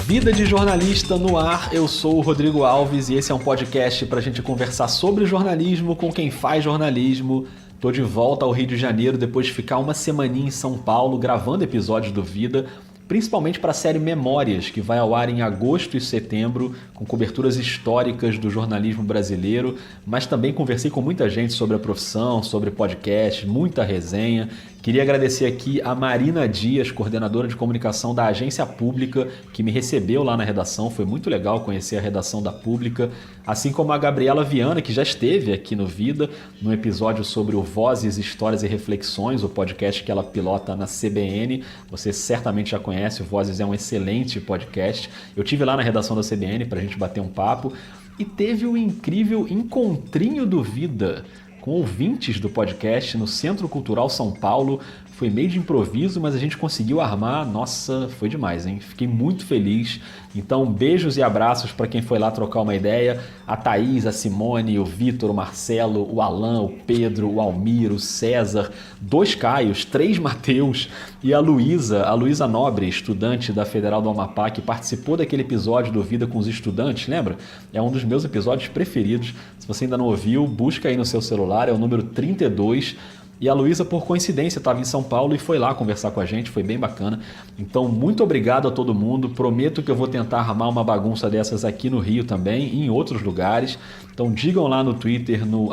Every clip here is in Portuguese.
Vida de Jornalista no ar, eu sou o Rodrigo Alves e esse é um podcast para a gente conversar sobre jornalismo com quem faz jornalismo. Tô de volta ao Rio de Janeiro depois de ficar uma semaninha em São Paulo gravando episódios do Vida, principalmente para a série Memórias, que vai ao ar em agosto e setembro, com coberturas históricas do jornalismo brasileiro, mas também conversei com muita gente sobre a profissão, sobre podcast, muita resenha. Queria agradecer aqui a Marina Dias, coordenadora de comunicação da Agência Pública, que me recebeu lá na redação. Foi muito legal conhecer a redação da Pública, assim como a Gabriela Viana, que já esteve aqui no Vida, num episódio sobre o Vozes, Histórias e Reflexões, o podcast que ela pilota na CBN. Você certamente já conhece, o Vozes é um excelente podcast. Eu tive lá na redação da CBN para a gente bater um papo e teve o incrível Encontrinho do Vida, com ouvintes do podcast no Centro Cultural São Paulo. Foi meio de improviso, mas a gente conseguiu armar. Nossa, foi demais, hein? Fiquei muito feliz. Então, beijos e abraços para quem foi lá trocar uma ideia. A Thaís, a Simone, o Vitor, o Marcelo, o Alan, o Pedro, o Almir, o César, 2 Caios, 3 Mateus e a Luísa Nobre, estudante da Federal do Amapá, que participou daquele episódio do Vida com os Estudantes, lembra? É um dos meus episódios preferidos. Se você ainda não ouviu, busca aí no seu celular, é o número 32. E a Luísa, por coincidência, estava em São Paulo e foi lá conversar com a gente, foi bem bacana. Então, muito obrigado a todo mundo. Prometo que eu vou tentar armar uma bagunça dessas aqui no Rio também e em outros lugares. Então, digam lá no Twitter, no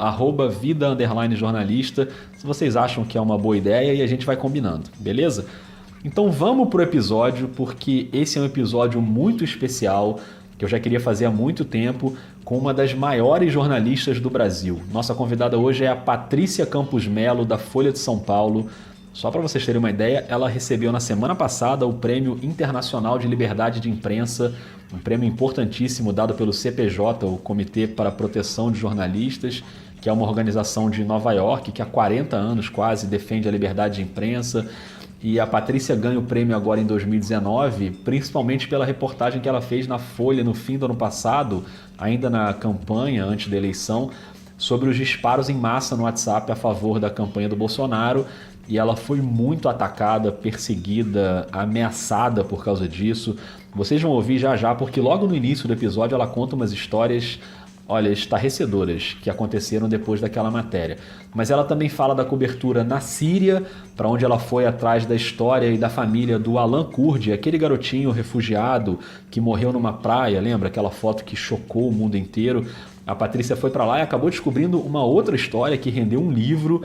@vida_jornalista, se vocês acham que é uma boa ideia e a gente vai combinando, beleza? Então, vamos pro episódio, porque esse é um episódio muito especial, que eu já queria fazer há muito tempo, com uma das maiores jornalistas do Brasil. Nossa convidada hoje é a Patrícia Campos Melo, da Folha de São Paulo. Só para vocês terem uma ideia, ela recebeu na semana passada o Prêmio Internacional de Liberdade de Imprensa, um prêmio importantíssimo dado pelo CPJ, o Comitê para a Proteção de Jornalistas, que é uma organização de Nova York que há 40 anos quase defende a liberdade de imprensa. E a Patrícia ganha o prêmio agora em 2019, principalmente pela reportagem que ela fez na Folha no fim do ano passado, ainda na campanha antes da eleição, sobre os disparos em massa no WhatsApp a favor da campanha do Bolsonaro. E ela foi muito atacada, perseguida, ameaçada por causa disso. Vocês vão ouvir já já, porque logo no início do episódio ela conta umas histórias, olha, estarrecedoras, que aconteceram depois daquela matéria. Mas ela também fala da cobertura na Síria, para onde ela foi atrás da história e da família do Alan Kurdi, aquele garotinho refugiado que morreu numa praia, lembra? Aquela foto que chocou o mundo inteiro. A Patrícia foi para lá e acabou descobrindo uma outra história que rendeu um livro.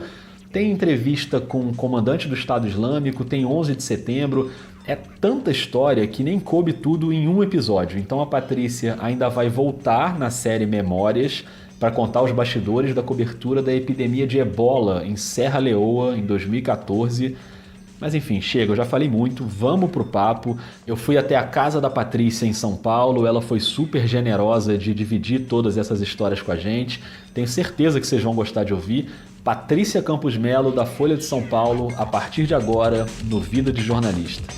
Tem entrevista com o comandante do Estado Islâmico, tem 11 de setembro... É tanta história que nem coube tudo em um episódio. Então a Patrícia ainda vai voltar na série Memórias para contar os bastidores da cobertura da epidemia de Ebola em Serra Leoa em 2014. Mas enfim, chega, eu já falei muito, vamos pro papo. Eu fui até a casa da Patrícia em São Paulo, ela foi super generosa de dividir todas essas histórias com a gente. Tenho certeza que vocês vão gostar de ouvir. Patrícia Campos Melo, da Folha de São Paulo, a partir de agora, no Vida de Jornalista.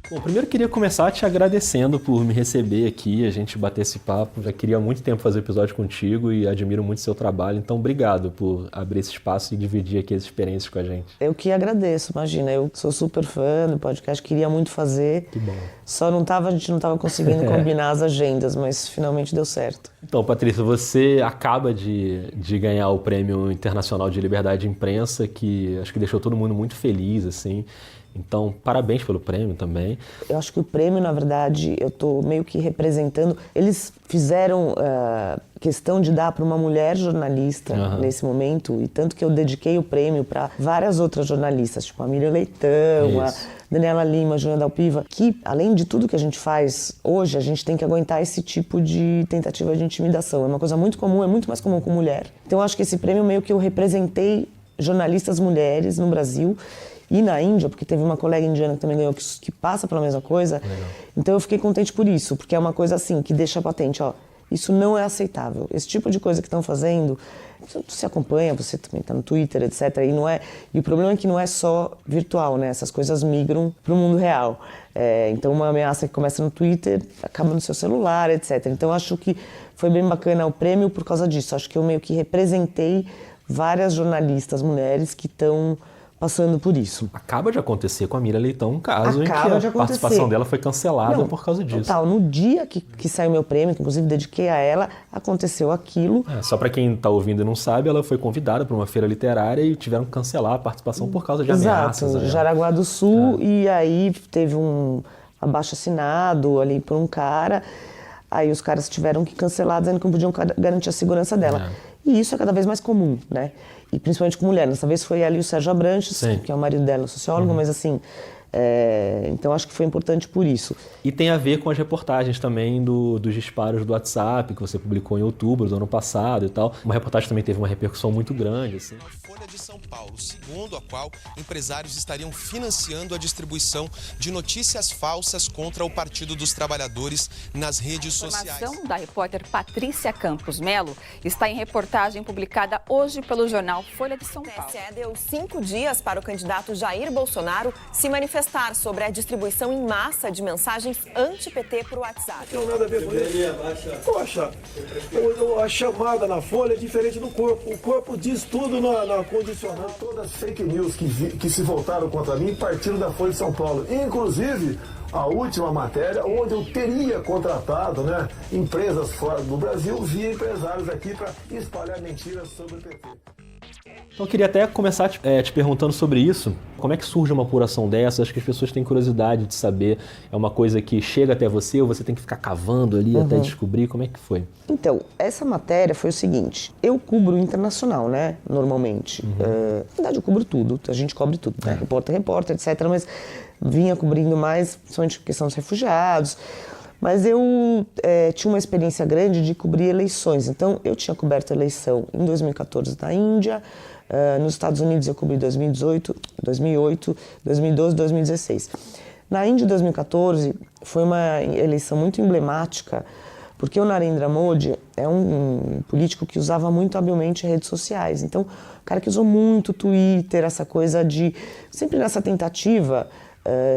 Bom, primeiro queria começar te agradecendo por me receber aqui, a gente bater esse papo. Já queria há muito tempo fazer episódio contigo e admiro muito seu trabalho. Então, obrigado por abrir esse espaço e dividir aqui as experiências com a gente. Eu que agradeço, imagina. Eu sou super fã do podcast, queria muito fazer. Que bom. Só a gente não estava conseguindo combinar as agendas, mas finalmente deu certo. Então, Patrícia, você acaba de ganhar o Prêmio Internacional de Liberdade de Imprensa, que acho que deixou todo mundo muito feliz, assim. Então, parabéns pelo prêmio também. Eu acho que o prêmio, na verdade, eu estou meio que representando. Eles fizeram questão de dar para uma mulher jornalista nesse momento, e tanto que eu dediquei o prêmio para várias outras jornalistas, tipo a Miriam Leitão, a Daniela Lima, a Juliana Dalpiva, que, além de tudo que a gente faz hoje, a gente tem que aguentar esse tipo de tentativa de intimidação. É uma coisa muito comum, é muito mais comum com mulher. Então, eu acho que esse prêmio meio que eu representei jornalistas mulheres no Brasil e na Índia, porque teve uma colega indiana que também ganhou, que passa pela mesma coisa. Legal. Então eu fiquei contente por isso, porque é uma coisa assim, que deixa patente, ó, isso não é aceitável. Esse tipo de coisa que estão fazendo, você acompanha, você também está no Twitter, etc. E o problema é que não é só virtual, né? Essas coisas migram para o mundo real. Então uma ameaça que começa no Twitter, acaba no seu celular, etc. Então acho que foi bem bacana o prêmio por causa disso. Acho que eu meio que representei várias jornalistas mulheres que estão passando por isso. Acaba de acontecer com a Miriam Leitão um caso Acaba em que a participação dela foi cancelada por causa disso. Total, no dia que saiu meu prêmio, que inclusive dediquei a ela, aconteceu aquilo. Só para quem está ouvindo e não sabe, ela foi convidada para uma feira literária e tiveram que cancelar a participação por causa de ameaças. Exato, Jaraguá do Sul, e aí teve um abaixo-assinado ali por um cara, aí os caras tiveram que cancelar, dizendo que não podiam garantir a segurança dela. E isso é cada vez mais comum, né? E principalmente com mulher. Dessa vez foi ali o Sérgio Abranches, que é o marido dela, sociólogo, mas assim... então acho que foi importante por isso. E tem a ver com as reportagens também dos disparos do WhatsApp, que você publicou em outubro do ano passado e tal. Uma reportagem também teve uma repercussão muito grande. Assim. A Folha de São Paulo, segundo a qual empresários estariam financiando a distribuição de notícias falsas contra o Partido dos Trabalhadores nas redes sociais. A informação da repórter Patrícia Campos Melo está em reportagem publicada hoje pelo jornal Folha de São Paulo. O TSE deu 5 dias para o candidato Jair Bolsonaro se manifestar sobre a distribuição em massa de mensagens anti-PT por WhatsApp. Não tem nada a ver com isso. Poxa, a chamada na Folha é diferente do corpo. O corpo diz tudo na condicionante. Todas as fake news que se voltaram contra mim partiram da Folha de São Paulo. Inclusive, a última matéria, onde eu teria contratado empresas fora do Brasil via empresários aqui para espalhar mentiras sobre o PT. Então eu queria até começar te perguntando sobre isso. Como é que surge uma apuração dessa? Acho que as pessoas têm curiosidade de saber. É uma coisa que chega até você ou você tem que ficar cavando ali até descobrir? Como é que foi? Então, essa matéria foi o seguinte. Eu cubro internacional, né? Normalmente. Na verdade, eu cubro tudo. A gente cobre tudo, né? Repórter, etc. Mas vinha cobrindo mais, principalmente a questão dos refugiados. Mas eu tinha uma experiência grande de cobrir eleições. Então, eu tinha coberto a eleição em 2014 na Índia, nos Estados Unidos eu cobri 2018, 2008, 2012, 2016. Na Índia, em 2014, foi uma eleição muito emblemática, porque o Narendra Modi é um político que usava muito habilmente redes sociais. Então, o cara que usou muito o Twitter, essa coisa de... sempre nessa tentativa...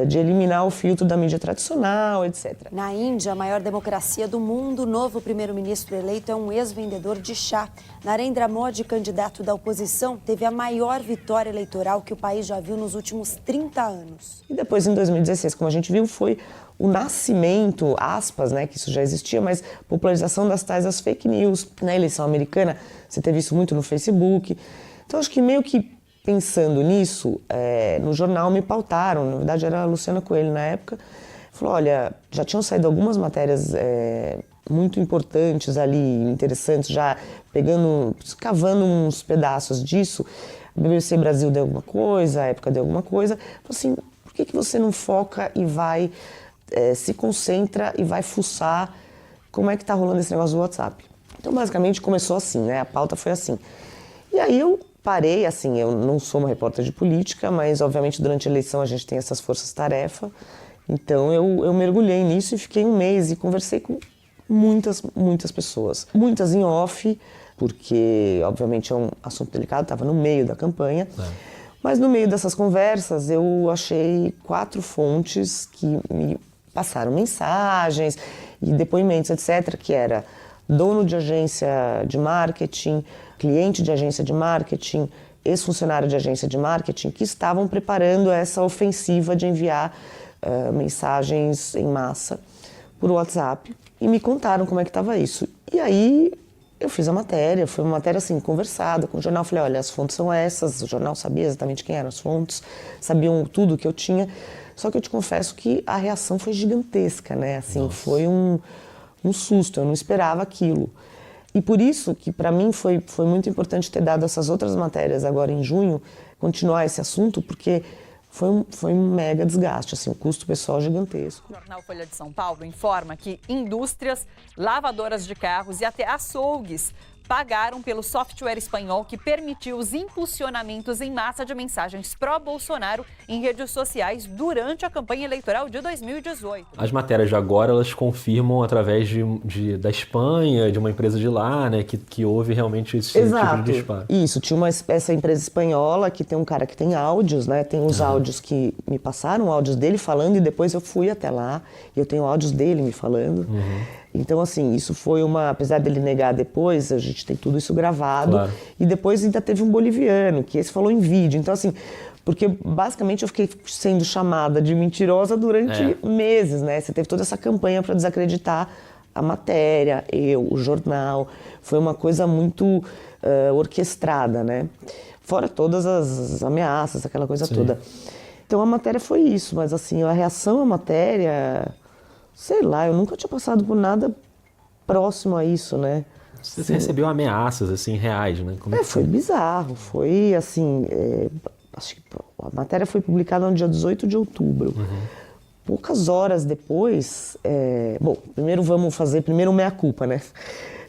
de eliminar o filtro da mídia tradicional, etc. Na Índia, a maior democracia do mundo, o novo primeiro-ministro eleito é um ex-vendedor de chá. Narendra Modi, candidato da oposição, teve a maior vitória eleitoral que o país já viu nos últimos 30 anos. E depois, em 2016, como a gente viu, foi o nascimento, aspas, né, que isso já existia, mas popularização das tais das fake news. Na eleição americana, você teve isso muito no Facebook. Então, acho que meio que pensando nisso, no jornal me pautaram, na verdade era a Luciana Coelho na época, falou, olha, já tinham saído algumas matérias muito importantes ali, interessantes, já cavando uns pedaços disso, a BBC Brasil deu alguma coisa, a Época deu alguma coisa, falou assim, por que você não foca e vai, se concentra e vai fuçar como é que tá rolando esse negócio do WhatsApp? Então basicamente começou assim, né, a pauta foi assim. E aí eu parei, assim, eu não sou uma repórter de política, mas obviamente durante a eleição a gente tem essas forças-tarefa, então eu mergulhei nisso e fiquei um mês e conversei com muitas pessoas. Muitas em off, porque obviamente é um assunto delicado, estava no meio da campanha, mas no meio dessas conversas eu achei 4 fontes que me passaram mensagens e depoimentos, etc., que era dono de agência de marketing, cliente de agência de marketing, ex-funcionário de agência de marketing, que estavam preparando essa ofensiva de enviar mensagens em massa por WhatsApp e me contaram como é que estava isso. E aí eu fiz a matéria, foi uma matéria assim, conversada com o jornal, falei, olha, as fontes são essas, o jornal sabia exatamente quem eram as fontes, sabiam tudo que eu tinha, só que eu te confesso que a reação foi gigantesca, né, assim, foi um susto, eu não esperava aquilo. E por isso que para mim foi muito importante ter dado essas outras matérias agora em junho, continuar esse assunto, porque foi um mega desgaste, assim, um custo pessoal gigantesco. O jornal Folha de São Paulo informa que indústrias, lavadoras de carros e até açougues pagaram pelo software espanhol que permitiu os impulsionamentos em massa de mensagens pró-Bolsonaro em redes sociais durante a campanha eleitoral de 2018. As matérias de agora, elas confirmam através da Espanha, de uma empresa de lá, né, que houve realmente esse tipo de disparo. Isso, tinha essa empresa espanhola que tem um cara que tem áudios, né, tem os áudios que me passaram, áudios dele falando, e depois eu fui até lá e eu tenho áudios dele me falando. Então, assim, isso foi apesar dele negar depois, a gente tem tudo isso gravado. Claro. E depois ainda teve um boliviano, que esse falou em vídeo. Então, assim, Porque, basicamente, eu fiquei sendo chamada de mentirosa durante meses, né? Você teve toda essa campanha para desacreditar a matéria, o jornal. Foi uma coisa muito orquestrada, né? Fora todas as ameaças, aquela coisa toda. Então, a matéria foi isso. Mas, assim, a reação à matéria... Sei lá, eu nunca tinha passado por nada próximo a isso, né? Você recebeu ameaças, assim, reais, né? Foi bizarro. Foi, assim... acho que a matéria foi publicada no dia 18 de outubro. Poucas horas depois... bom, primeiro vamos fazer o meia-culpa, né?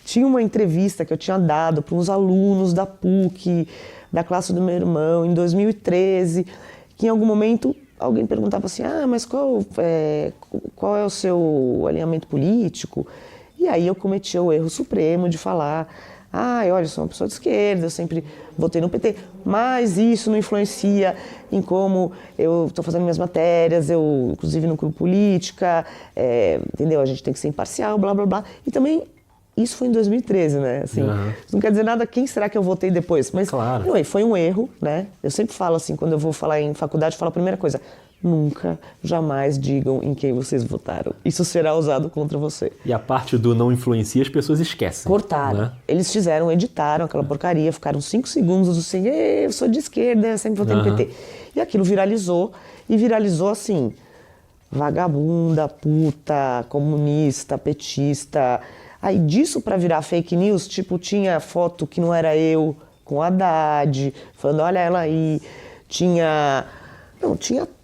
Tinha uma entrevista que eu tinha dado para uns alunos da PUC, da classe do meu irmão, em 2013, que em algum momento alguém perguntava assim, mas qual é o seu alinhamento político? E aí eu cometi o erro supremo de falar, olha, eu sou uma pessoa de esquerda, eu sempre votei no PT, mas isso não influencia em como eu estou fazendo minhas matérias, eu inclusive no grupo política, entendeu? A gente tem que ser imparcial, blá, blá, blá. E também, isso foi em 2013, né? Assim, isso não quer dizer nada, quem será que eu votei depois? Mas, claro. Anyway, foi um erro, né? Eu sempre falo assim, quando eu vou falar em faculdade, eu falo a primeira coisa, nunca, jamais digam em quem vocês votaram. Isso será usado contra você. E a parte do não influencia, as pessoas esquecem. Cortaram. Né? Eles editaram aquela porcaria, ficaram 5 segundos assim, eu sou de esquerda, eu sempre votei no PT. E aquilo viralizou, assim, vagabunda, puta, comunista, petista. Aí disso pra virar fake news, tipo, tinha foto que não era eu, com Haddad, falando, olha ela aí, tinha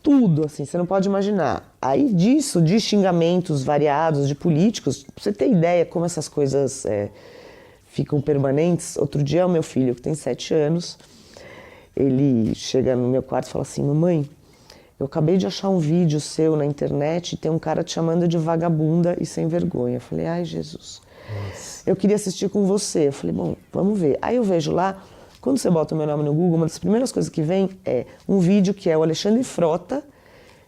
tudo, assim, você não pode imaginar. Aí disso, de xingamentos variados de políticos, pra você ter ideia como essas coisas ficam permanentes. Outro dia o meu filho, que tem 7 anos, ele chega no meu quarto e fala assim, mamãe, eu acabei de achar um vídeo seu na internet e tem um cara te chamando de vagabunda e sem vergonha. Eu falei, ai Jesus, eu queria assistir com você. Eu falei, bom, vamos ver. Aí eu vejo lá, quando você bota o meu nome no Google, uma das primeiras coisas que vem é um vídeo que é o Alexandre Frota,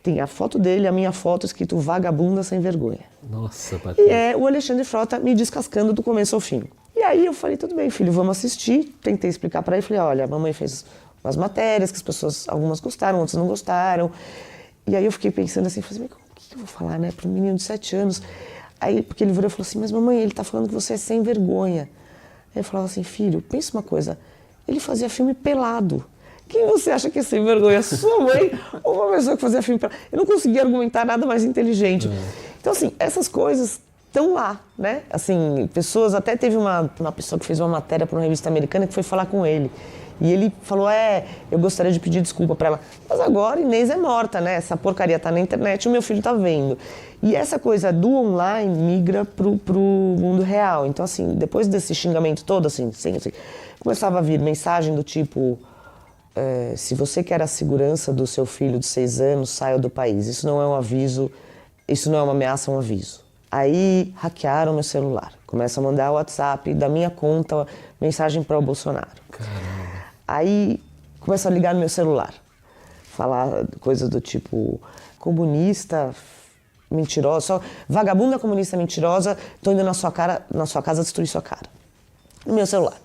tem a foto dele, a minha foto, escrito vagabunda sem vergonha. Nossa, Patrícia. E é o Alexandre Frota me descascando do começo ao fim. E aí eu falei, tudo bem, filho, vamos assistir. Tentei explicar para ele, falei, olha, a mamãe fez umas matérias que as pessoas, algumas gostaram, outras não gostaram. E aí eu fiquei pensando assim, falei, mas o que eu vou falar, né, para um menino de 7 anos? Aí, porque ele virou e falou assim, mas mamãe, ele tá falando que você é sem vergonha. Aí eu falava assim, filho, pensa uma coisa, ele fazia filme pelado. Quem você acha que é sem vergonha? Sua mãe ou uma pessoa que fazia filme pelado? Eu não conseguia argumentar nada mais inteligente. Então, assim, essas coisas estão lá, né? Assim, pessoas, até teve uma pessoa que fez uma matéria para uma revista americana que foi falar com ele. E ele falou, eu gostaria de pedir desculpa para ela. Mas agora Inês é morta, né? Essa porcaria tá na internet e o meu filho tá vendo. E essa coisa do online migra pro mundo real. Então, assim, depois desse xingamento todo, assim, começava a vir mensagem do tipo, se você quer a segurança do seu filho de 6 anos, saia do país. Isso não é um aviso, isso não é uma ameaça, é um aviso. Aí hackearam meu celular. Começa a mandar o WhatsApp da minha conta, mensagem para o Bolsonaro. Caramba. Aí começa a ligar no meu celular, falar coisas do tipo comunista, mentirosa, só vagabunda comunista mentirosa, tô indo na sua casa destruir sua cara. No meu celular.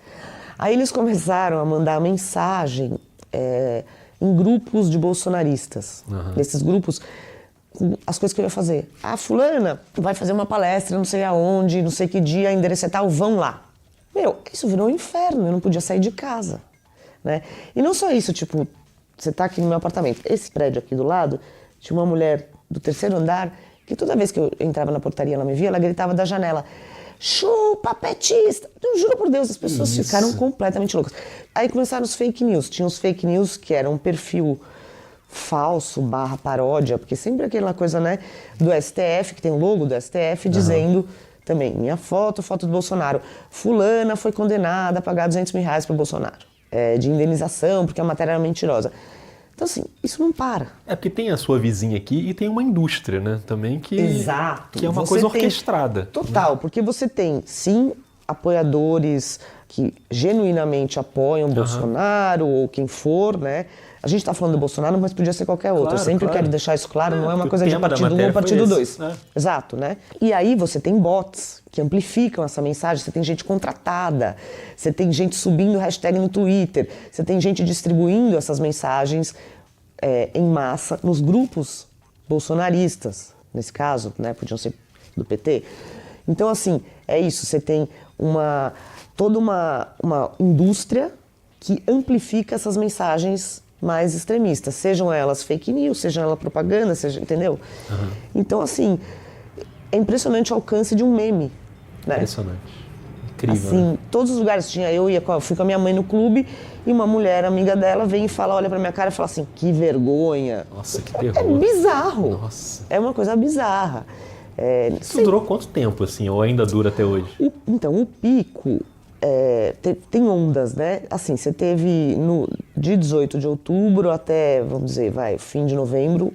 Aí eles começaram a mandar mensagem em grupos de bolsonaristas. Nesses grupos, as coisas que eu ia fazer. Fulana vai fazer uma palestra, não sei aonde, não sei que dia, endereço tal, vão lá. Isso virou um inferno, eu não podia sair de casa. Né? E não só isso, tipo, você tá aqui no meu apartamento. Esse prédio aqui do lado, tinha uma mulher do 3º andar que toda vez que eu entrava na portaria, ela me via, ela gritava da janela, chupa, petista! Eu juro por Deus, as pessoas ficaram completamente loucas. Aí começaram os fake news. Tinha os fake news que eram um perfil falso, /paródia, porque sempre aquela coisa, né, do STF, que tem o logo do STF, dizendo também, minha foto do Bolsonaro. Fulana foi condenada a pagar R$200 mil pro Bolsonaro. De indenização, porque a matéria era mentirosa. Então, assim, isso não para. Porque tem a sua vizinha aqui e tem uma indústria, né, também que... Exato. Que é uma coisa orquestrada. Total, porque você tem, sim, apoiadores que genuinamente apoiam Bolsonaro ou quem for, né? A gente está falando do Bolsonaro, mas podia ser qualquer outro. Claro, eu sempre quero deixar isso claro, não é uma coisa de partido 1 ou partido 2. Exato, né? E aí você tem bots que amplificam essa mensagem, você tem gente contratada, você tem gente subindo hashtag no Twitter, você tem gente distribuindo essas mensagens em massa nos grupos bolsonaristas, nesse caso, né, podiam ser do PT. Então, assim, é isso, você tem toda uma indústria que amplifica essas mensagens mais extremistas, sejam elas fake news, sejam elas propaganda, entendeu? Uhum. Então, assim, é impressionante o alcance de um meme, né? Impressionante. Incrível, assim, né? Todos os lugares tinha, fui com a minha mãe no clube e uma mulher amiga dela vem e fala, olha pra minha cara e fala assim, que vergonha. Nossa, que terror. É bizarro. Nossa. É uma coisa bizarra. Isso durou quanto tempo, assim, ou ainda dura até hoje? Então, o pico tem ondas, né? Assim, você teve de 18 de outubro até, vamos dizer, fim de novembro,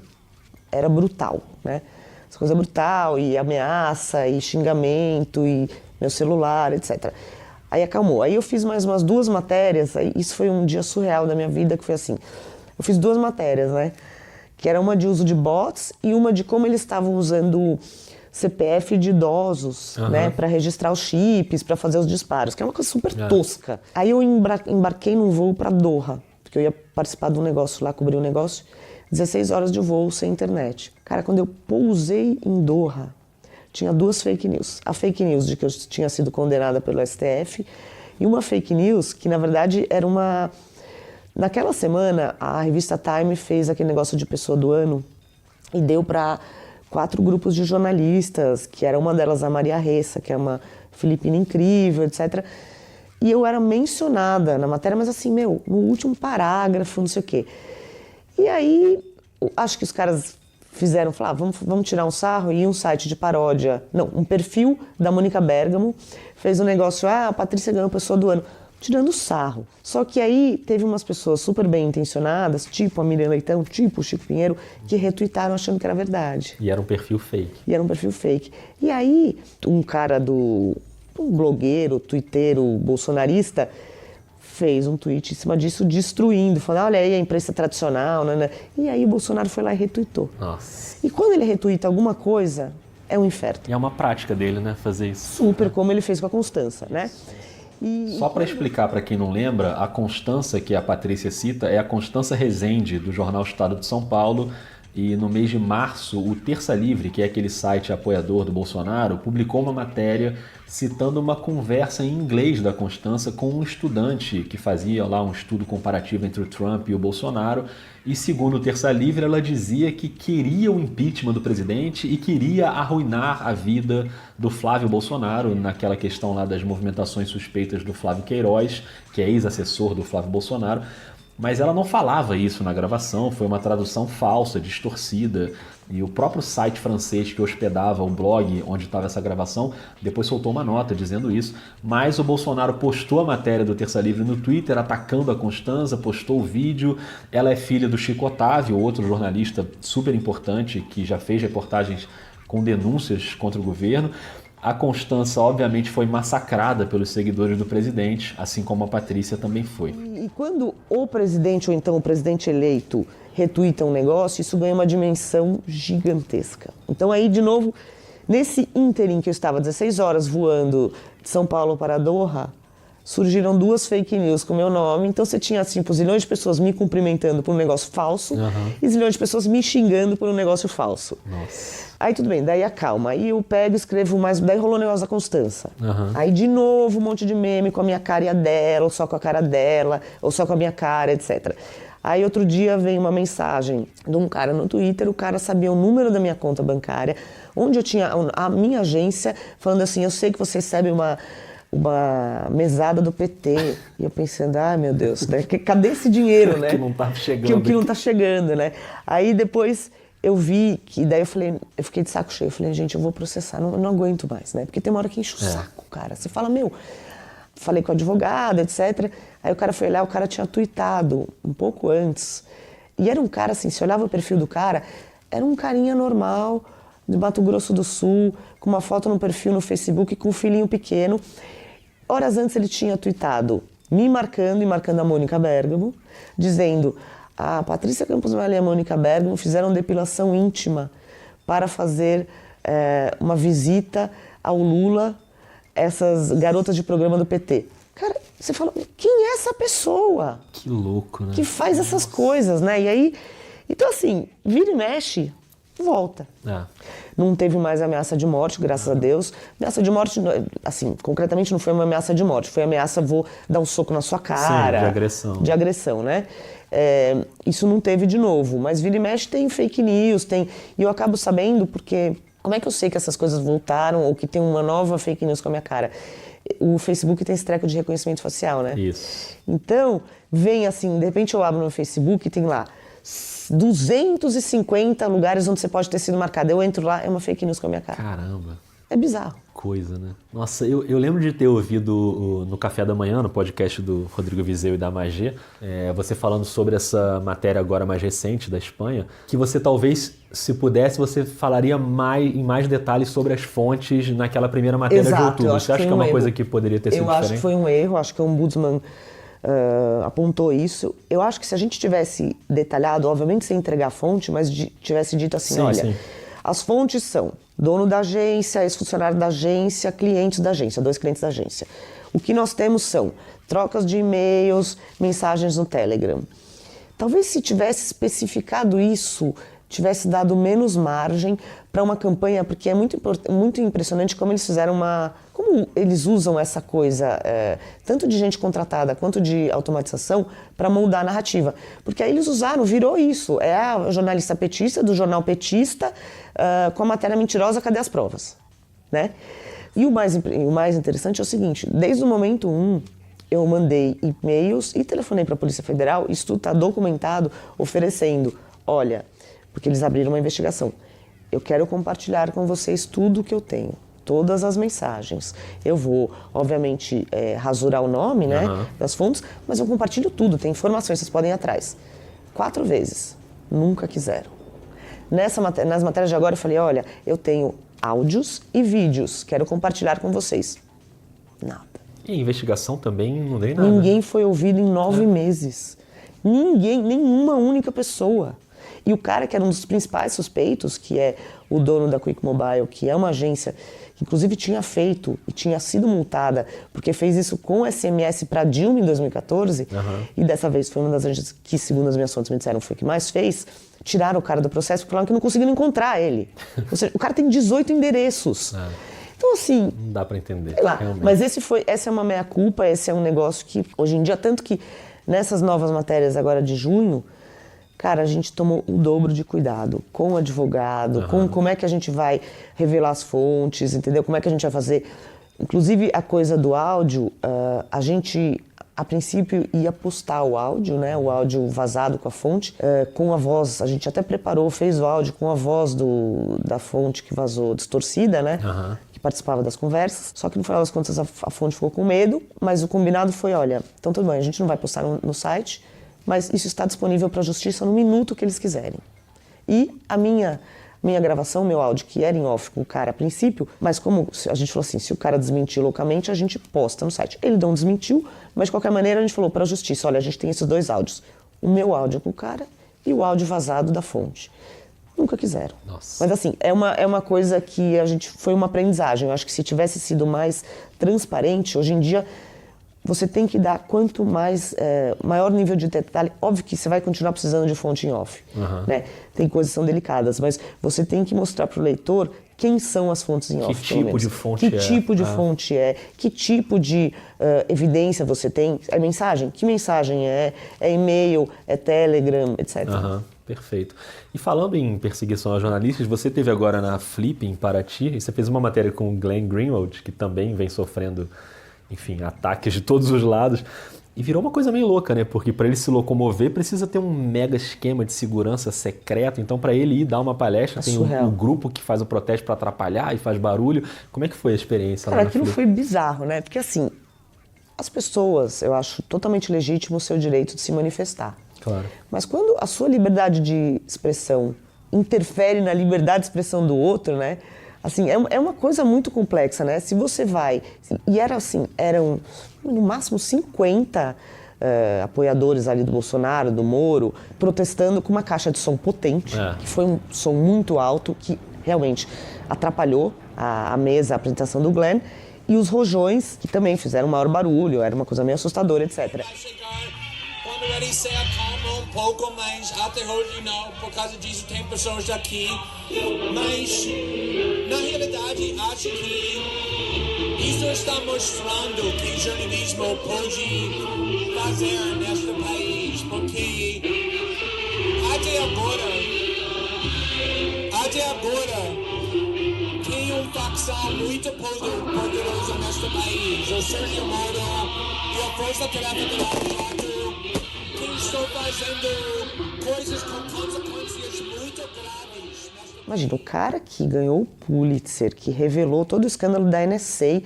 era brutal, né? Essa coisa brutal, e ameaça, e xingamento, e meu celular, etc. Aí acalmou. Aí eu fiz mais umas 2 matérias, isso foi um dia surreal da minha vida, que foi assim, eu fiz 2 matérias, né? Que era uma de uso de bots e uma de como eles estavam usando CPF de idosos, né, para registrar os chips, para fazer os disparos, que é uma coisa super tosca. Aí eu embarquei num voo para Doha, porque eu ia participar de um negócio lá, cobrir um negócio, 16 horas de voo sem internet. Cara, quando eu pousei em Doha, tinha 2 fake news. A fake news de que eu tinha sido condenada pelo STF e uma fake news que, na verdade, era uma... Naquela semana, a revista Time fez aquele negócio de pessoa do ano e deu para 4 grupos de jornalistas, que era uma delas a Maria Ressa, que é uma filipina incrível, etc. E eu era mencionada na matéria, mas assim, no último parágrafo, não sei o quê. E aí, acho que os caras falaram, vamos tirar um sarro, e um site de paródia, um perfil da Mônica Bergamo fez um negócio, a Patrícia ganhou pessoa do ano, tirando sarro. Só que aí teve umas pessoas super bem intencionadas, tipo a Miriam Leitão, tipo o Chico Pinheiro, que retuitaram achando que era verdade. E era um perfil fake. E aí, um cara um blogueiro, twitteiro, bolsonarista, fez um tweet em cima disso, destruindo, falando, olha aí a imprensa tradicional, né? E aí o Bolsonaro foi lá e retuitou. Nossa. E quando ele retuita alguma coisa, é um inferno. E é uma prática dele, né, fazer isso. Super, como ele fez com a Constança, né? Só para explicar para quem não lembra, a Constança que a Patrícia cita é a Constança Rezende, do jornal Estado de São Paulo. E no mês de março, o Terça Livre, que é aquele site apoiador do Bolsonaro, publicou uma matéria citando uma conversa em inglês da Constança com um estudante que fazia lá um estudo comparativo entre o Trump e o Bolsonaro. E segundo o Terça Livre, ela dizia que queria o impeachment do presidente e queria arruinar a vida do Flávio Bolsonaro, naquela questão lá das movimentações suspeitas do Flávio Queiroz, que é ex-assessor do Flávio Bolsonaro. Mas ela não falava isso na gravação, foi uma tradução falsa, distorcida. E o próprio site francês que hospedava o blog onde estava essa gravação, depois soltou uma nota dizendo isso. Mas o Bolsonaro postou a matéria do Terça Livre no Twitter, atacando a Constança, postou o vídeo. Ela é filha do Chico Otávio, outro jornalista super importante, que já fez reportagens com denúncias contra o governo. A Constança, obviamente, foi massacrada pelos seguidores do presidente, assim como a Patrícia também foi. E quando o presidente, ou então o presidente eleito, retuita um negócio, isso ganha uma dimensão gigantesca. Então aí, de novo, nesse ínterim que eu estava 16 horas voando de São Paulo para Doha, surgiram 2 fake news com o meu nome. Então você tinha, assim, zilhões de pessoas me cumprimentando por um negócio falso e zilhões de pessoas me xingando por um negócio falso. Nossa. Aí tudo bem, daí acalma. Aí eu pego e escrevo mais... Daí rolou o negócio da Constança. Aí de novo um monte de meme com a minha cara e a dela, ou só com a cara dela, ou só com a minha cara, etc. Aí outro dia vem uma mensagem de um cara no Twitter, o cara sabia o número da minha conta bancária, onde eu tinha a minha agência, falando assim, eu sei que você recebe uma mesada do PT. E eu pensando, meu Deus, né? Cadê esse dinheiro, né? Que não tá chegando. Que não tá chegando, né? Aí depois eu vi que, daí eu fiquei de saco cheio. Eu falei, gente, eu vou processar, não aguento mais, né? Porque tem uma hora que enche o saco, cara. Você fala, falei com o advogado, etc. Aí o cara foi lá, o cara tinha tuitado um pouco antes. E era um cara, assim, se olhava o perfil do cara, era um carinha normal, de Mato Grosso do Sul, com uma foto no perfil no Facebook, com um filhinho pequeno. Horas antes ele tinha tuitado, me marcando e marcando a Mônica Bergamo, dizendo, a Patrícia Campos Malha e a Mônica Bergamo fizeram depilação íntima para fazer uma visita ao Lula, essas garotas de programa do PT. Cara, você fala, quem é essa pessoa? Que louco, né? Que faz essas coisas, né? E aí Então, assim, vira e mexe, volta. Não teve mais ameaça de morte, graças a Deus. Ameaça de morte, assim, concretamente não foi uma ameaça de morte, foi ameaça, vou dar um soco na sua cara. Sim, de agressão. De agressão, né? Isso não teve de novo, mas vira e mexe tem fake news, e eu acabo sabendo porque... Como é que eu sei que essas coisas voltaram ou que tem uma nova fake news com a minha cara? O Facebook tem esse treco de reconhecimento facial, né? Isso. Então, vem assim, de repente eu abro no Facebook e tem lá 250 lugares onde você pode ter sido marcado. Eu entro lá, é uma fake news com a minha cara. Caramba. É bizarro. Coisa, né? Nossa, eu lembro de ter ouvido no Café da Manhã, no podcast do Rodrigo Vizeu e da Magê, você falando sobre essa matéria agora mais recente da Espanha, que você talvez, se pudesse, você falaria em mais detalhes sobre as fontes naquela primeira matéria de outubro. Você acha que é uma coisa que poderia ter sido diferente? Eu acho que foi um erro, acho que o Ombudsman apontou isso. Eu acho que se a gente tivesse detalhado, obviamente sem entregar a fonte, mas tivesse dito assim, sim, olha, sim. As fontes são dono da agência, ex-funcionário da agência, clientes da agência, 2 clientes da agência. O que nós temos são trocas de e-mails, mensagens no Telegram. Talvez se tivesse especificado isso, tivesse dado menos margem para uma campanha, porque é muito impressionante como eles fizeram como eles usam essa coisa, tanto de gente contratada quanto de automatização, para moldar a narrativa. Porque aí eles virou isso, é a jornalista petista do jornal petista com a matéria mentirosa, cadê as provas? Né? E o mais interessante é o seguinte, desde o momento 1, eu mandei e-mails e telefonei para a Polícia Federal, isso tudo está documentado, oferecendo, olha, porque eles abriram uma investigação. Eu quero compartilhar com vocês tudo que eu tenho, todas as mensagens. Eu vou, obviamente, rasurar o nome, né, das fontes, mas eu compartilho tudo, tem informações, vocês podem ir atrás. 4 vezes, nunca quiseram. Nas matérias de agora eu falei, olha, eu tenho áudios e vídeos, quero compartilhar com vocês. Nada. E a investigação também não deu nada. Ninguém foi ouvido em 9 meses. Ninguém, nenhuma única pessoa. E o cara que era um dos principais suspeitos, que é o dono da Quick Mobile, que é uma agência que inclusive tinha feito e tinha sido multada, porque fez isso com SMS para Dilma em 2014, e dessa vez foi uma das agências que, segundo as minhas fontes me disseram, foi que mais fez, tiraram o cara do processo porque falaram que não conseguiram encontrar ele. Ou seja, o cara tem 18 endereços. Então, assim... Não dá para entender. Mas essa é uma meia-culpa, esse é um negócio que, hoje em dia, tanto que nessas novas matérias agora de junho, cara, a gente tomou o dobro de cuidado com o advogado, com como é que a gente vai revelar as fontes, entendeu? Como é que a gente vai fazer. Inclusive, a coisa do áudio, a gente, a princípio, ia postar o áudio, né? O áudio vazado com a fonte, com a voz. A gente até preparou, fez o áudio com a voz da fonte que vazou distorcida, né? Que participava das conversas. Só que, no final das contas, a fonte ficou com medo, mas o combinado foi, olha, então tudo bem, a gente não vai postar no site, mas isso está disponível para a justiça no minuto que eles quiserem. E a minha gravação, meu áudio, que era em off com o cara a princípio, mas como a gente falou assim, se o cara desmentir loucamente, a gente posta no site. Ele não desmentiu, mas de qualquer maneira a gente falou para a justiça, olha, a gente tem esses 2 áudios. O meu áudio com o cara e o áudio vazado da fonte. Nunca quiseram. Nossa. Mas assim, é uma coisa que foi uma aprendizagem. Eu acho que se tivesse sido mais transparente, hoje em dia... Você tem que dar quanto mais, maior nível de detalhe. Óbvio que você vai continuar precisando de fonte em off, né? Tem coisas que são delicadas, mas você tem que mostrar para o leitor quem são as fontes em off. Que tipo de fonte é? Que tipo de fonte é? Que tipo de evidência você tem? É mensagem? Que mensagem é? É e-mail? É Telegram? Etc. Perfeito. E falando em perseguição a jornalistas, você teve agora na Flip, em Paraty, e você fez uma matéria com o Glenn Greenwald, que também vem sofrendo... enfim, ataques de todos os lados. E virou uma coisa meio louca, né? Porque para ele se locomover precisa ter um mega esquema de segurança secreto. Então, para ele ir dar uma palestra, tem um grupo que faz o protesto para atrapalhar e faz barulho. Como é que foi a experiência? Cara, aquilo foi bizarro, né? Porque assim, as pessoas, eu acho totalmente legítimo o seu direito de se manifestar. Claro. Mas quando a sua liberdade de expressão interfere na liberdade de expressão do outro, né? Assim, é uma coisa muito complexa, né? Se você vai... E eram no máximo 50 apoiadores ali do Bolsonaro, do Moro, protestando com uma caixa de som potente, que foi um som muito alto, que realmente atrapalhou a mesa, a apresentação do Glenn, e os rojões, que também fizeram maior barulho, era uma coisa meio assustadora, etc. Quando already say a calmo um pouco, mas até hoje não, por causa disso tem pessoas aqui. Mas, na realidade, acho que isso está mostrando que jornalismo pode fazer neste país, porque até agora, tem uma facção muito poderosa neste país, o Sérgio Moro e a Força Tarefa do Lava Jato, que estão fazendo coisas com consequências muito graves. Imagina, o cara que ganhou o Pulitzer, que revelou todo o escândalo da NSA,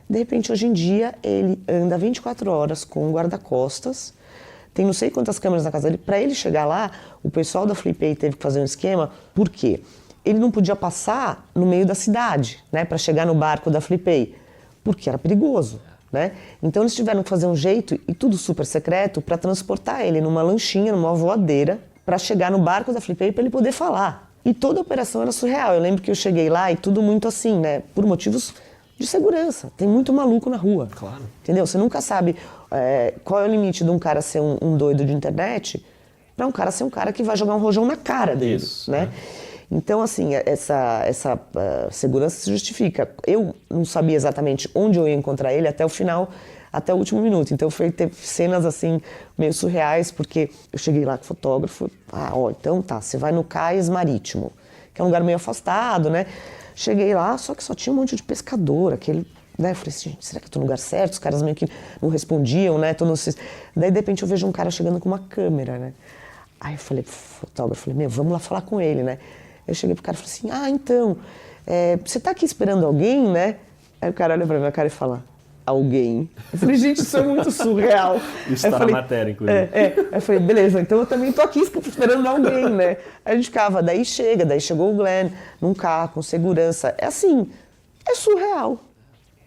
de repente, hoje em dia, ele anda 24 horas com um guarda-costas, tem não sei quantas câmeras na casa dele. Para ele chegar lá, o pessoal da Flipei teve que fazer um esquema. Por quê? Ele não podia passar no meio da cidade, né, para chegar no barco da Flipei, porque era perigoso, né? Então eles tiveram que fazer um jeito, e tudo super secreto, para transportar ele numa lanchinha, numa voadeira, para chegar no barco da Flipei para ele poder falar. E toda a operação era surreal. Eu lembro que eu cheguei lá e tudo muito assim, né, por motivos de segurança. Tem muito maluco na rua. Claro. Entendeu? Você nunca sabe qual é o limite de um cara ser um doido de internet para um cara ser um cara que vai jogar um rojão na cara dele. Isso, né? Então, assim, essa segurança se justifica. Eu não sabia exatamente onde eu ia encontrar ele até o final, até o último minuto. Então, teve cenas, assim, meio surreais, porque eu cheguei lá com o fotógrafo. Então tá, você vai no Cais Marítimo, que é um lugar meio afastado, né? Cheguei lá, só que só tinha um monte de pescador, aquele... Né? Eu falei assim, gente, será que eu tô no lugar certo? Os caras meio que não respondiam, né? Daí, de repente, eu vejo um cara chegando com uma câmera, né? Aí eu falei pro fotógrafo, vamos lá falar com ele, né? Eu cheguei pro cara e falei assim, então, você tá aqui esperando alguém, né? Aí o cara olha pra minha cara e fala, alguém? Eu falei, gente, isso é muito surreal. Isso tá na matéria, inclusive. Aí eu falei, beleza, então eu também tô aqui esperando alguém, né? Aí a gente ficava, daí chegou o Glenn num carro, com segurança. É assim, é surreal.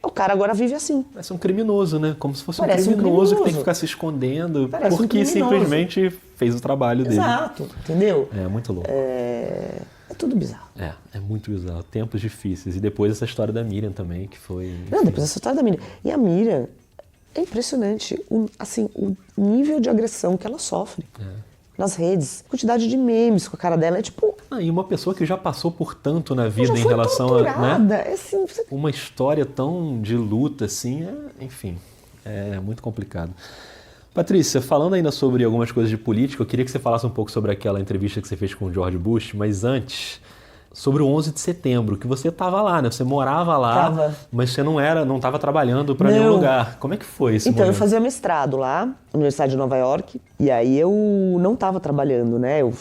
O cara agora vive assim. Parece um criminoso, né? Como se fosse um criminoso que tem que ficar se escondendo porque simplesmente fez o trabalho dele. Exato, entendeu? É muito louco. É tudo bizarro. É muito bizarro. Tempos difíceis. E depois essa história da Miriam também, que foi... Não, depois essa história da Miriam. E a Miriam, é impressionante, o nível de agressão que ela sofre. Nas redes, quantidade de memes com a cara dela, é tipo... E uma pessoa que já passou por tanto na vida em foi relação torturada, a... Né? É assim, uma história tão de luta, assim, enfim, é muito complicado. Patrícia, falando ainda sobre algumas coisas de política, eu queria que você falasse um pouco sobre aquela entrevista que você fez com o George Bush, mas antes... Sobre o 11 de setembro, que você estava lá, né? Você morava lá, mas você não estava trabalhando para nenhum lugar. Como é que foi esse momento? Eu fazia mestrado lá, na Universidade de Nova York, e aí eu não estava trabalhando, né? Eu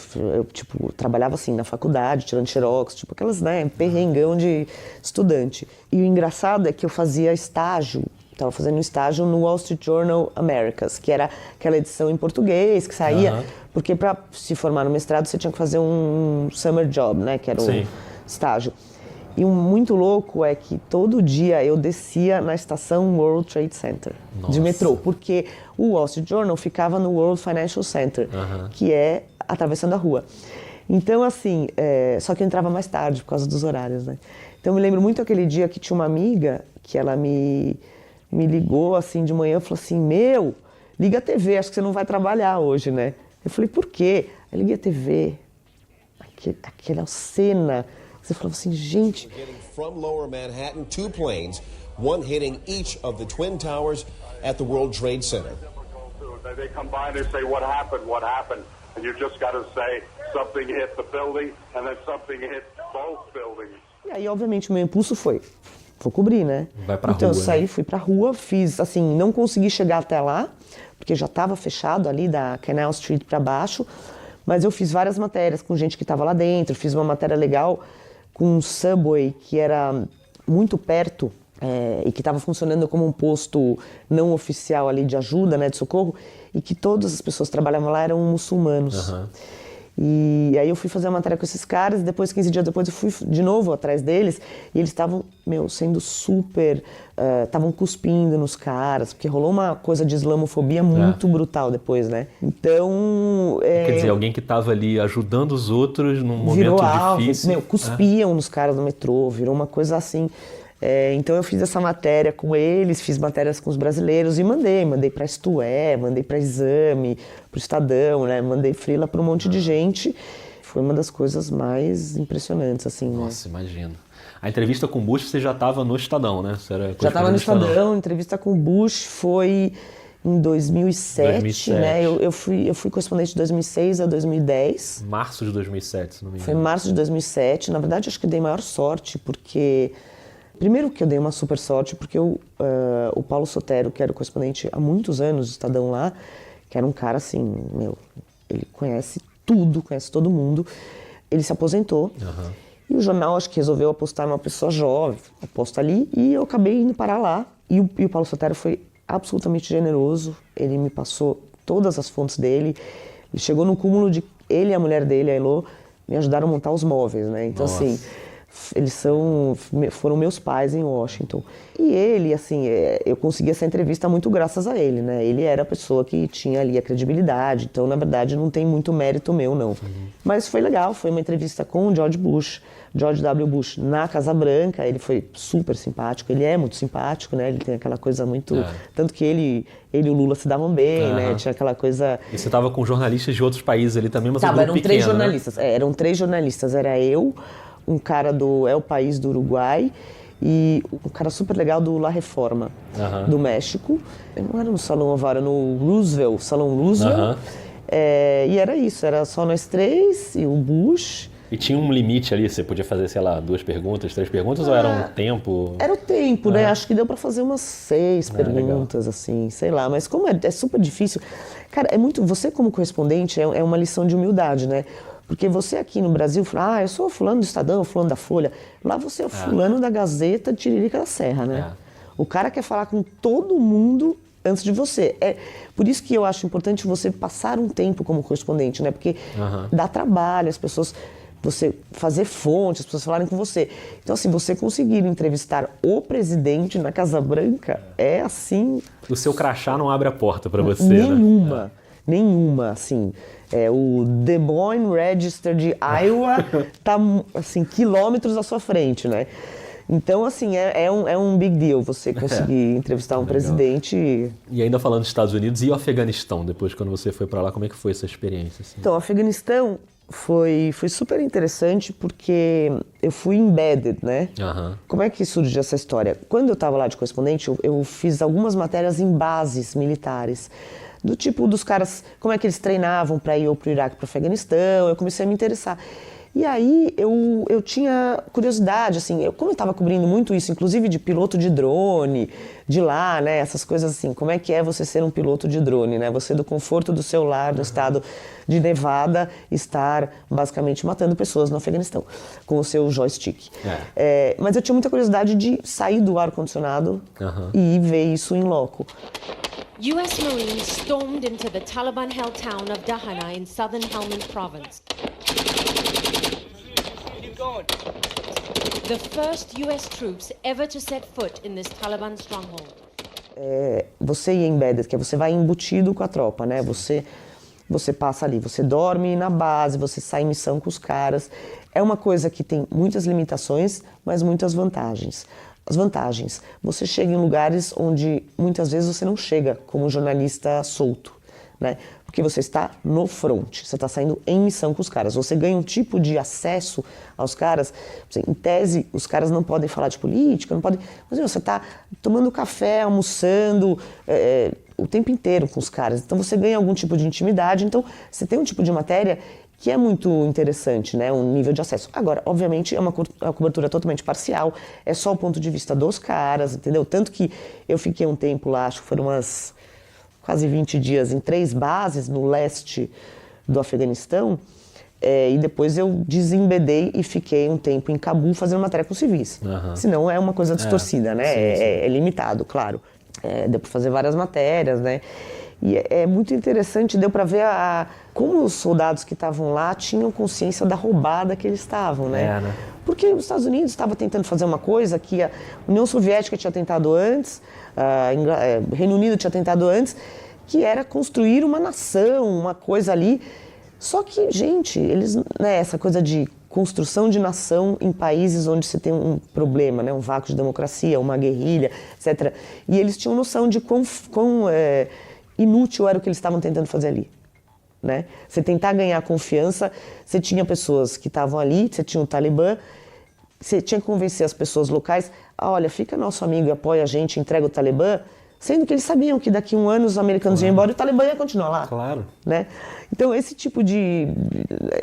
trabalhava assim, na faculdade, tirando xerox, tipo aquelas, né? Perrengão de estudante. E o engraçado é que eu fazia estágio, estava fazendo um estágio no Wall Street Journal Americas, que era aquela edição em português que saía... Porque para se formar no mestrado você tinha que fazer um summer job, né? Que era um estágio. E o muito louco é que todo dia eu descia na estação World Trade Center de metrô, porque o Wall Street Journal ficava no World Financial Center, que é atravessando a rua. Então, assim, só que eu entrava mais tarde por causa dos horários, né? Então, eu me lembro muito aquele dia que tinha uma amiga que ela me ligou assim de manhã e falou assim, liga a TV, acho que você não vai trabalhar hoje, né? Eu falei, por quê? Eu liguei a TV, aquela cena, você falava assim, gente... From Lower Manhattan, 2 planes, one hitting each of the Twin Towers at the World Trade Center. They come by and they say, what happened? And you just got to say, something hit the building, and then something hit both buildings. E aí, obviamente, o meu impulso foi, vou cobrir, né? Vai pra então, rua, eu saí, né? fui pra rua, fiz, assim, não consegui chegar até lá, porque já estava fechado ali da Canal Street para baixo, mas eu fiz várias matérias com gente que estava lá dentro, fiz uma matéria legal com um subway que era muito perto e que estava funcionando como um posto não oficial ali de ajuda, né, de socorro, e que todas as pessoas que trabalhavam lá eram muçulmanos. E aí eu fui fazer a matéria com esses caras, e depois, 15 dias depois, eu fui de novo atrás deles, e eles estavam, sendo super... Estavam cuspindo nos caras, porque rolou uma coisa de islamofobia muito brutal depois, né? Então... Quer dizer, alguém que estava ali ajudando os outros num momento difícil. Cuspiam nos caras no metrô, virou uma coisa assim... Então eu fiz essa matéria com eles, fiz matérias com os brasileiros e mandei para Isto É, mandei para Exame, para o Estadão, né? Mandei freela para um monte de gente. Foi uma das coisas mais impressionantes, assim, Nossa, imagino. A entrevista com o Bush você já estava no Estadão, né? Já estava no Estadão, a entrevista com o Bush foi em 2007, né? Eu fui correspondente de 2006 a 2010. Março de 2007, se não me engano. Foi em março de 2007. Na verdade, acho que dei maior sorte, porque... Primeiro que eu dei uma super sorte, porque o Paulo Sotero, que era o correspondente há muitos anos do Estadão lá, que era um cara assim, ele conhece tudo, conhece todo mundo, ele se aposentou. Uhum. E o jornal, acho que resolveu apostar numa pessoa jovem, aposta ali, e eu acabei indo parar lá. E o Paulo Sotero foi absolutamente generoso, ele me passou todas as fontes dele, ele chegou no cúmulo de ele e a mulher dele, a Elô, me ajudaram a montar os móveis, né? Então, assim... Eles foram meus pais em Washington. E ele, assim, eu consegui essa entrevista muito graças a ele, né? Ele era a pessoa que tinha ali a credibilidade, então, na verdade, não tem muito mérito meu, não. Uhum. Mas foi legal, foi uma entrevista com o George W. Bush, na Casa Branca. Ele foi super simpático, ele é muito simpático, né? Ele tem aquela coisa muito... Tanto que ele e o Lula se davam bem, né? Tinha aquela coisa... E você estava com jornalistas de outros países ali também, mas eram pequeno, 3 jornalistas, né? Eram 3 jornalistas, era eu... um cara do El País do Uruguai e um cara super legal do La Reforma, do México. Não era no Salão Oval, era no Salão Roosevelt. E era isso, era só nós 3 e o Bush. E tinha um limite ali, você podia fazer, sei lá, 2 perguntas, 3 perguntas, ou era um tempo? Era o tempo, né? Acho que deu pra fazer umas 6 perguntas, assim, sei lá. Mas como é super difícil... Cara, você como correspondente é uma lição de humildade, né? Porque você aqui no Brasil fala, eu sou fulano do Estadão, fulano da Folha. Lá você é o fulano da Gazeta de Tiririca da Serra, né? O cara quer falar com todo mundo antes de você. Por isso que eu acho importante você passar um tempo como correspondente, né? Porque dá trabalho, as pessoas... Você fazer fonte, as pessoas falarem com você. Então, assim, você conseguir entrevistar o presidente na Casa Branca é assim... O seu crachá não abre a porta para você, né? Nenhuma, assim... o Des Moines Register de Iowa tá, assim, quilômetros à sua frente, né? Então, assim, é um big deal você conseguir entrevistar um presidente. E ainda falando dos Estados Unidos, e o Afeganistão, depois quando você foi para lá, como é que foi essa experiência? Assim? Então, o Afeganistão foi super interessante porque eu fui embedded, né? Como é que surgiu essa história? Quando eu estava lá de correspondente, eu fiz algumas matérias em bases militares. Do tipo dos caras, como é que eles treinavam para ir ou para o Iraque, para o Afeganistão, eu comecei a me interessar. E aí eu tinha curiosidade, assim, como eu estava cobrindo muito isso, inclusive de piloto de drone, de lá, né, essas coisas assim, como é que é você ser um piloto de drone, né, você do conforto do seu lar, no estado de Nevada, estar basicamente matando pessoas no Afeganistão, com o seu joystick. Mas eu tinha muita curiosidade de sair do ar-condicionado e ver isso em loco. U.S. Marines stormed into the Taliban-held town of Dahana in southern Helmand province. The first U.S. troops ever to set foot in this Taliban stronghold. Você ir embedded, que é você vai embutido com a tropa, né? Você passa ali, você dorme na base, você sai em missão com os caras. É uma coisa que tem muitas limitações, mas muitas vantagens. As vantagens, você chega em lugares onde muitas vezes você não chega como jornalista solto, né? Porque você está no front, você está saindo em missão com os caras, você ganha um tipo de acesso aos caras. Em tese, os caras não podem falar de política, não podem, mas você está tomando café, almoçando o tempo inteiro com os caras, então você ganha algum tipo de intimidade, então você tem um tipo de matéria que é muito interessante, né? Um nível de acesso. Agora, obviamente, é uma cobertura totalmente parcial, é só o ponto de vista dos caras, entendeu? Tanto que eu fiquei um tempo lá, acho que foram quase 20 dias em 3 bases no leste do Afeganistão, e depois eu desembedei e fiquei um tempo em Cabul fazendo matéria com civis. Senão é uma coisa distorcida, né? É limitado, claro. Deu para fazer várias matérias, né? E é muito interessante, deu para ver como os soldados que estavam lá tinham consciência da roubada que eles estavam, né? Porque os Estados Unidos estava tentando fazer uma coisa que a União Soviética tinha tentado antes, o Reino Unido tinha tentado antes, que era construir uma nação, uma coisa ali. Só que, gente, eles, né, essa coisa de construção de nação em países onde você tem um problema, né? Um vácuo de democracia, uma guerrilha, etc. E eles tinham noção de quão inútil era o que eles estavam tentando fazer ali. Né? Você tentar ganhar confiança, você tinha pessoas que estavam ali, você tinha o Talibã, você tinha que convencer as pessoas locais, olha, fica nosso amigo e apoia a gente, entrega o Talibã, sendo que eles sabiam que daqui a um ano os americanos iam embora e o Talibã ia continuar lá. Claro. Né? Então esse tipo de...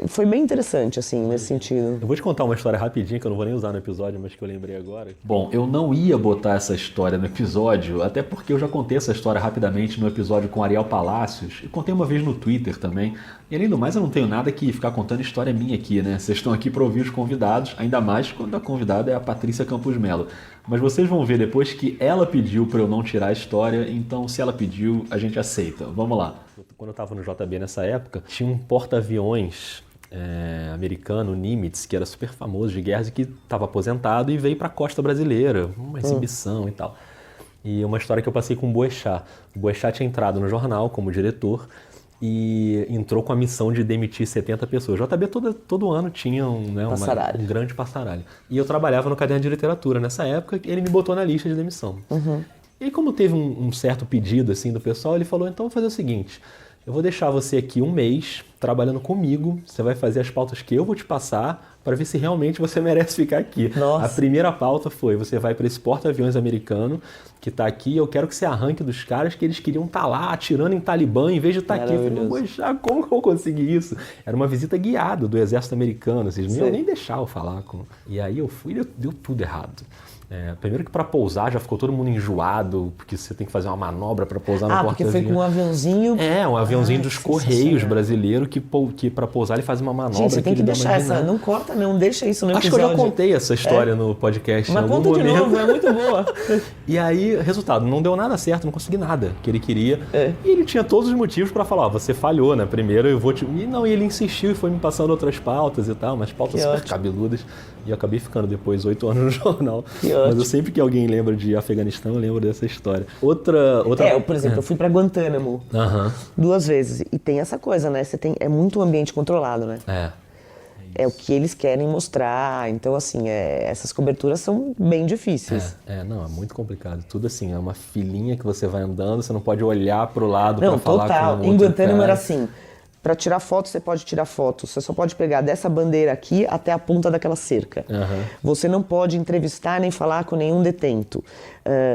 foi bem interessante, assim, nesse sentido. Eu vou te contar uma história rapidinho, que eu não vou nem usar no episódio, mas que eu lembrei agora. Bom, eu não ia botar essa história no episódio, até porque eu já contei essa história rapidamente no episódio com Ariel Palacios, e contei uma vez no Twitter também. E além do mais, eu não tenho nada que ficar contando história minha aqui, né? Vocês estão aqui para ouvir os convidados, ainda mais quando a convidada é a Patrícia Campos Melo. Mas vocês vão ver depois que ela pediu para eu não tirar a história, então se ela pediu, a gente aceita. Vamos lá. Quando eu estava no JB nessa época, tinha um porta-aviões americano, Nimitz, que era super famoso de guerras e que estava aposentado e veio para a costa brasileira, uma exibição e tal. E uma história que eu passei com o Boechat. O Boechat tinha entrado no jornal como diretor e entrou com a missão de demitir 70 pessoas. O JB todo ano tinha um grande passaralho. E eu trabalhava no caderno de literatura nessa época, ele me botou na lista de demissão. E aí, como teve um certo pedido assim do pessoal, ele falou, então vou fazer o seguinte, eu vou deixar você aqui um mês trabalhando comigo, você vai fazer as pautas que eu vou te passar para ver se realmente você merece ficar aqui. Nossa. A primeira pauta foi, você vai para esse porta-aviões americano que está aqui, eu quero que você arranque dos caras que eles queriam estar lá atirando em Talibã em vez de estar aqui. Eu falei, poxa, como que eu consegui isso? Era uma visita guiada do exército americano, vocês não iam nem deixar eu falar. E aí eu fui e deu tudo errado. Primeiro que para pousar já ficou todo mundo enjoado, porque você tem que fazer uma manobra para pousar no porta-aviões. Porque foi com um aviãozinho... um aviãozinho dos Correios brasileiro que para pousar ele faz uma manobra. Gente, você tem que deixar essa, não corta não, deixa isso no episódio. Acho que eu já contei essa história no podcast em algum momento. Mas conta de novo, é muito boa. E aí, resultado, não deu nada certo, não consegui nada que ele queria. E ele tinha todos os motivos para falar, você falhou, né? Primeiro eu vou te... E ele insistiu e foi me passando outras pautas e tal, mas pautas super cabeludas. E eu acabei ficando depois 8 anos no jornal. Mas eu sempre que alguém lembra de Afeganistão, eu lembro dessa história. Outra... por exemplo, eu fui para Guantánamo 2 vezes. E tem essa coisa, né? É muito ambiente controlado, né? É o que eles querem mostrar. Então, assim, essas coberturas são bem difíceis. É muito complicado. Tudo assim, é uma filinha que você vai andando, você não pode olhar pro lado para falar com o outro. Em Guantánamo era assim... Para tirar foto, você pode tirar foto. Você só pode pegar dessa bandeira aqui até a ponta daquela cerca. Você não pode entrevistar nem falar com nenhum detento.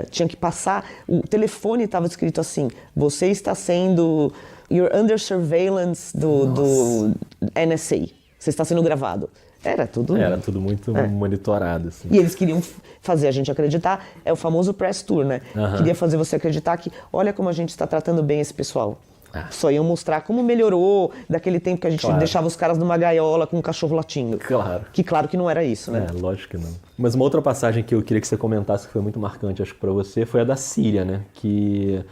Tinha que passar... O telefone estava escrito assim, você está sendo... You're under surveillance do NSA. Você está sendo gravado. Era tudo muito monitorado. Assim. E eles queriam fazer a gente acreditar. É o famoso press tour, né? Queria fazer você acreditar que olha como a gente está tratando bem esse pessoal. Só iam mostrar como melhorou daquele tempo que a gente deixava os caras numa gaiola com um cachorro latindo. Claro que não era isso, né? Lógico que não. Mas uma outra passagem que eu queria que você comentasse, que foi muito marcante, acho que pra você, foi a da Síria, né? Que,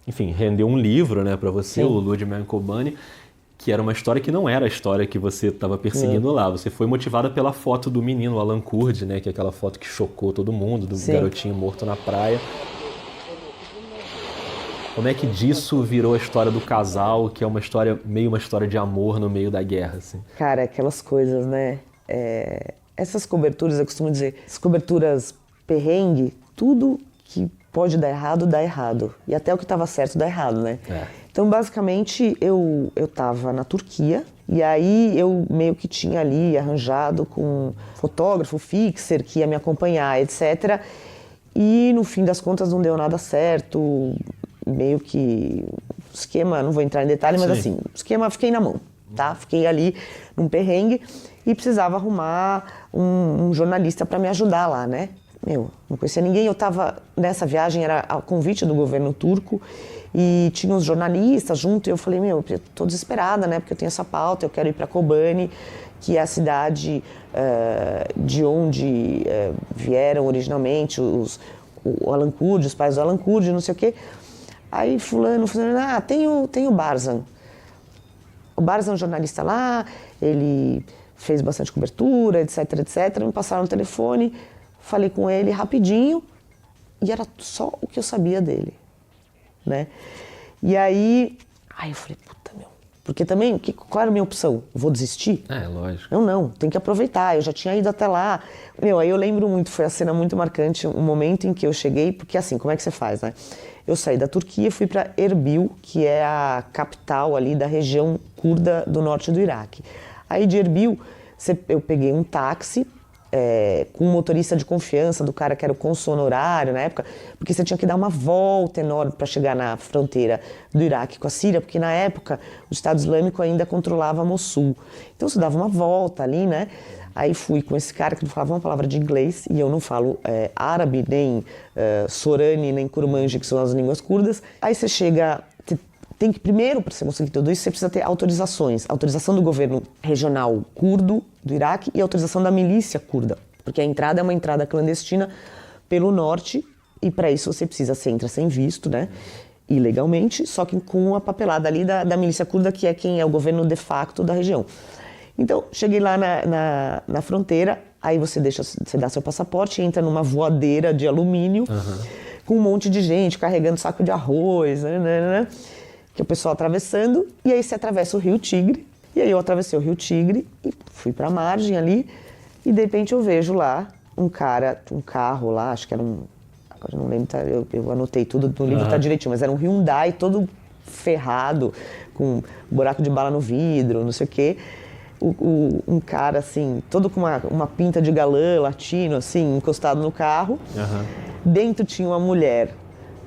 enfim, rendeu um livro, né, pra você, o Ludmila Kobani, que era uma história que não era a história que você estava perseguindo lá. Você foi motivada pela foto do menino, Alan Kurdi, né? Que é aquela foto que chocou todo mundo, do garotinho morto na praia. Como é que disso virou a história do casal, que é uma história de amor no meio da guerra, assim? Cara, aquelas coisas, né? Essas coberturas, eu costumo dizer, as coberturas perrengue, tudo que pode dar errado, dá errado. E até o que estava certo dá errado, né? Então, basicamente, eu tava na Turquia, e aí eu meio que tinha ali arranjado com um fotógrafo, fixer, que ia me acompanhar, etc. E no fim das contas não deu nada certo. Meio que o esquema, não vou entrar em detalhe, mas assim, o esquema fiquei na mão, tá? Fiquei ali num perrengue e precisava arrumar um jornalista para me ajudar lá, né? Não conhecia ninguém, eu tava nessa viagem, era a convite do governo turco e tinha uns jornalistas junto e eu falei, eu tô desesperada, né? Porque eu tenho essa pauta, eu quero ir para Kobani, que é a cidade de onde vieram originalmente o Alan Kurdi, os pais do Alan Kurdi, não sei o quê. Aí fulano, tem o Barzan. O Barzan é um jornalista lá, ele fez bastante cobertura, etc, etc. Me passaram o telefone, falei com ele rapidinho e era só o que eu sabia dele, né? E aí eu falei, Porque também, qual era a minha opção? Vou desistir? Lógico. Não, tem que aproveitar, eu já tinha ido até lá. Aí eu lembro muito, foi a cena muito marcante, um momento em que eu cheguei, porque assim, como é que você faz, né? Eu saí da Turquia e fui para Erbil, que é a capital ali da região curda do norte do Iraque. Aí de Erbil, eu peguei um táxi, com um motorista de confiança do cara que era o cônsul honorário na época, porque você tinha que dar uma volta enorme para chegar na fronteira do Iraque com a Síria, porque na época o Estado Islâmico ainda controlava Mossul. Então você dava uma volta ali, né? Aí fui com esse cara que não falava uma palavra de inglês, e eu não falo árabe, nem sorani, nem kurmanji, que são as línguas curdas. Aí você chega... Tem que, primeiro, para você conseguir tudo isso, você precisa ter autorizações. Autorização do governo regional curdo do Iraque e autorização da milícia curda. Porque a entrada é uma entrada clandestina pelo norte, e para isso você entra sem visto, né? Ilegalmente, só que com a papelada ali da milícia curda, que é quem é o governo de facto da região. Então, cheguei lá na fronteira, aí você dá seu passaporte, entra numa voadeira de alumínio, com um monte de gente carregando saco de arroz, né? Que o pessoal atravessando, e aí você atravessa o Rio Tigre, e aí eu atravessei o Rio Tigre e fui pra margem ali, e de repente eu vejo lá um carro lá, acho que era agora não lembro, eu anotei tudo no livro, tá direitinho, mas era um Hyundai todo ferrado, com buraco de bala no vidro, não sei o quê, um cara assim, todo com uma pinta de galã latino, assim, encostado no carro, dentro tinha uma mulher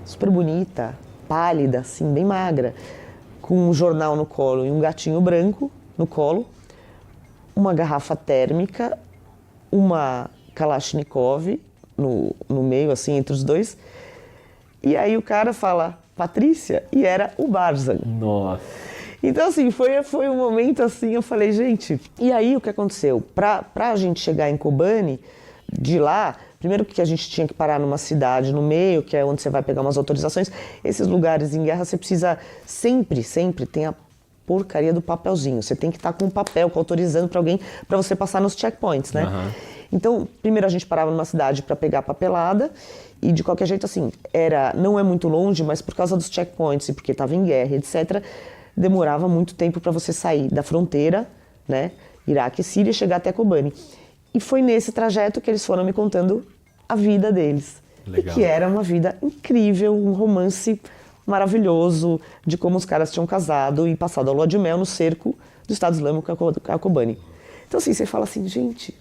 super bonita, pálida, assim, bem magra, com um jornal no colo e um gatinho branco no colo, uma garrafa térmica, uma Kalashnikov no meio, assim, entre os dois. E aí o cara fala, Patrícia, e era o Barzan. Nossa. Então, assim, foi um momento assim, eu falei, gente, e aí o que aconteceu? Pra gente chegar em Kobani, de lá, primeiro que a gente tinha que parar numa cidade no meio, que é onde você vai pegar umas autorizações. Esses lugares em guerra você precisa sempre tem a porcaria do papelzinho. Você tem que estar com um papel autorizando para alguém, para você passar nos checkpoints, né? Então, primeiro a gente parava numa cidade para pegar a papelada, e de qualquer jeito, assim, não é muito longe, mas por causa dos checkpoints e porque estava em guerra, etc., demorava muito tempo para você sair da fronteira, né? Iraque e Síria, chegar até Kobani. E foi nesse trajeto que eles foram me contando a vida deles. Legal. E que era uma vida incrível, um romance maravilhoso de como os caras tinham casado e passado a lua de mel no cerco do Estado Islâmico a Kobani. Então assim, você fala assim, gente,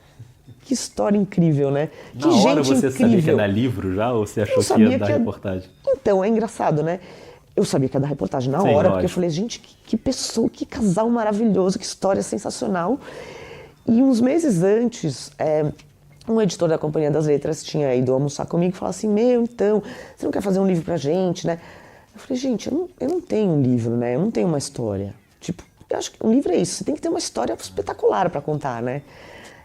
que história incrível, né? Na hora você sabia que ia dar livro já, ou você achou que ia dar reportagem? Então, é engraçado, né? Eu sabia que ia dar reportagem na hora, porque eu falei, gente, que pessoa, que casal maravilhoso, que história sensacional. E uns meses antes, um editor da Companhia das Letras tinha ido almoçar comigo e falou assim, então, você não quer fazer um livro pra gente, né? Eu falei, gente, eu não tenho um livro, né? Eu não tenho uma história. Tipo, eu acho que um livro é isso, você tem que ter uma história espetacular pra contar, né?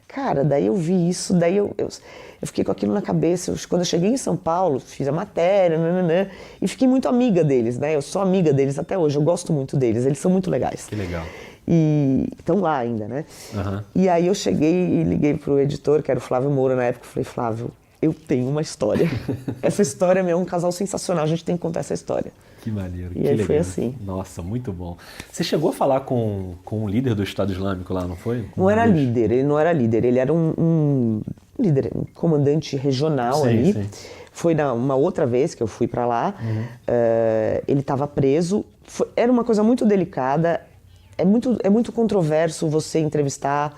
Cara, daí eu vi isso, daí eu fiquei com aquilo na cabeça. Quando eu cheguei em São Paulo, fiz a matéria, e fiquei muito amiga deles, né? Eu sou amiga deles até hoje, eu gosto muito deles, eles são muito legais. Que legal. E estão lá ainda, né? E aí eu cheguei e liguei pro editor, que era o Flávio Moura na época, falei, Flávio, eu tenho uma história. Essa história é um casal sensacional, a gente tem que contar essa história. Que maneiro, e aí legal. Foi assim. Nossa, muito bom. Você chegou a falar com o líder do Estado Islâmico lá, não foi? Não era líder, ele não era líder, ele era um líder, um comandante regional ali. Sim. Foi uma outra vez que eu fui para lá, ele estava preso, era uma coisa muito delicada, é muito controverso você entrevistar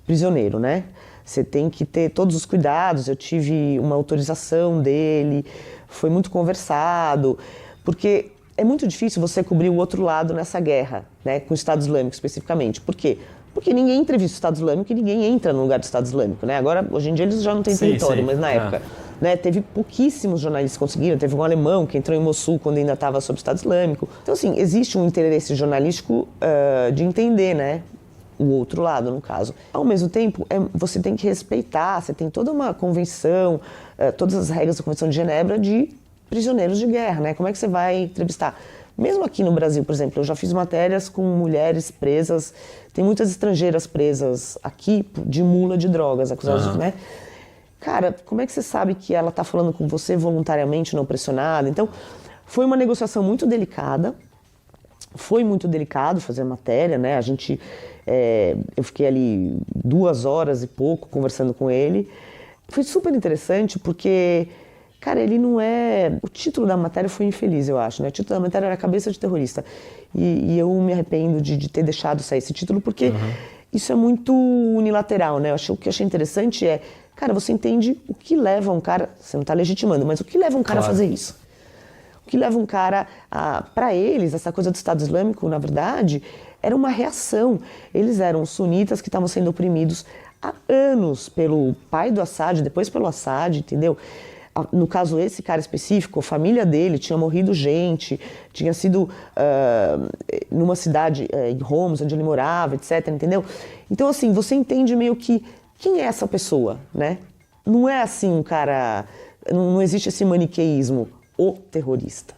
prisioneiro, né? Você tem que ter todos os cuidados, eu tive uma autorização dele, foi muito conversado, porque é muito difícil você cobrir o outro lado nessa guerra, né, com o Estado Islâmico especificamente. Por quê? Porque ninguém entrevista o Estado Islâmico e ninguém entra no lugar do Estado Islâmico, né? Agora, hoje em dia, eles já não têm território, mas na época, né, teve pouquíssimos jornalistas que conseguiram. Teve um alemão que entrou em Mossul quando ainda estava sob o Estado Islâmico. Então, assim, existe um interesse jornalístico de entender, né, o outro lado, no caso. Ao mesmo tempo, você tem que respeitar, você tem toda uma convenção, todas as regras da Convenção de Genebra de prisioneiros de guerra, né? Como é que você vai entrevistar? Mesmo aqui no Brasil, por exemplo, eu já fiz matérias com mulheres presas, tem muitas estrangeiras presas aqui de mula de drogas, acusadas, né? Cara, como é que você sabe que ela está falando com você voluntariamente, não pressionada? Então, foi uma negociação muito delicada, Foi muito delicado fazer a matéria, né? Eu fiquei ali 2 horas e pouco conversando com ele. Foi super interessante porque, cara, ele não é... O título da matéria foi infeliz, eu acho, né? O título da matéria era Cabeça de Terrorista. E eu me arrependo de ter deixado sair esse título porque isso é muito unilateral, né? O que eu achei interessante é, cara, você entende o que leva um cara... Você não está legitimando, mas o que leva um cara a fazer isso? O que leva um cara a... Para eles, essa coisa do Estado Islâmico, na verdade, era uma reação. Eles eram sunitas que estavam sendo oprimidos há anos pelo pai do Assad, depois pelo Assad, entendeu? No caso, esse cara específico, a família dele tinha morrido gente, tinha sido numa cidade, em Homs, onde ele morava, etc, entendeu? Então, assim, você entende meio que quem é essa pessoa, né? Não é assim um cara... Não existe esse maniqueísmo, o terrorista,